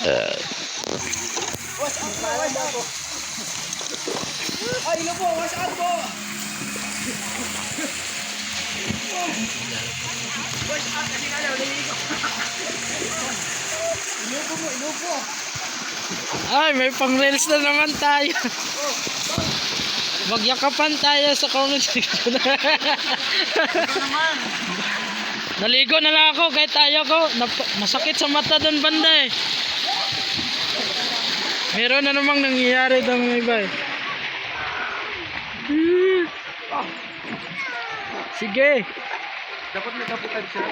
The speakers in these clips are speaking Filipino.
Ay, ilo po, wash out po. Wash out kasi kaya naliligo. Inupo mo, inupo. Ay, may pang reels na naman tayo. Magyakapan tayo sa comment section. Naligo na lang ako kahit tayo ko. Masakit sa mata doon banda eh. Meron na namang nangyayari daw mga iba eh. Sige. Dapat may kapitan siya.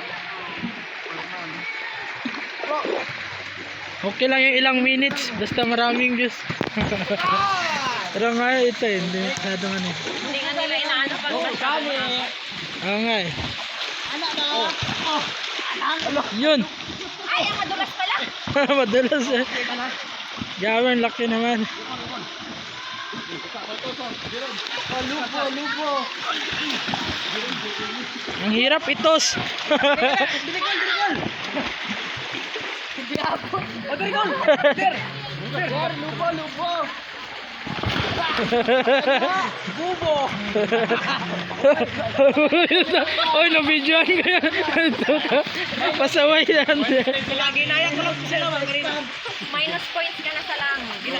Okay lang yung ilang minutes. Basta maraming views. Pero nga ito eh. Hindi masyado man eh. Hindi nga nila inaano pag masyado. Oo nga eh. Anak na. Yun. Ay, ang madulas pala. Madulas eh. Gawin, laki naman. Lupo, lupo. Ang hirap itos. Dirigol, dirigol. O, dirigol. Der, lupo, lupo. Bubo. Oy, na-videoan ko yan. Pasaway yan. Lagi na yan ko lang sila. Minus points ka na sa langit.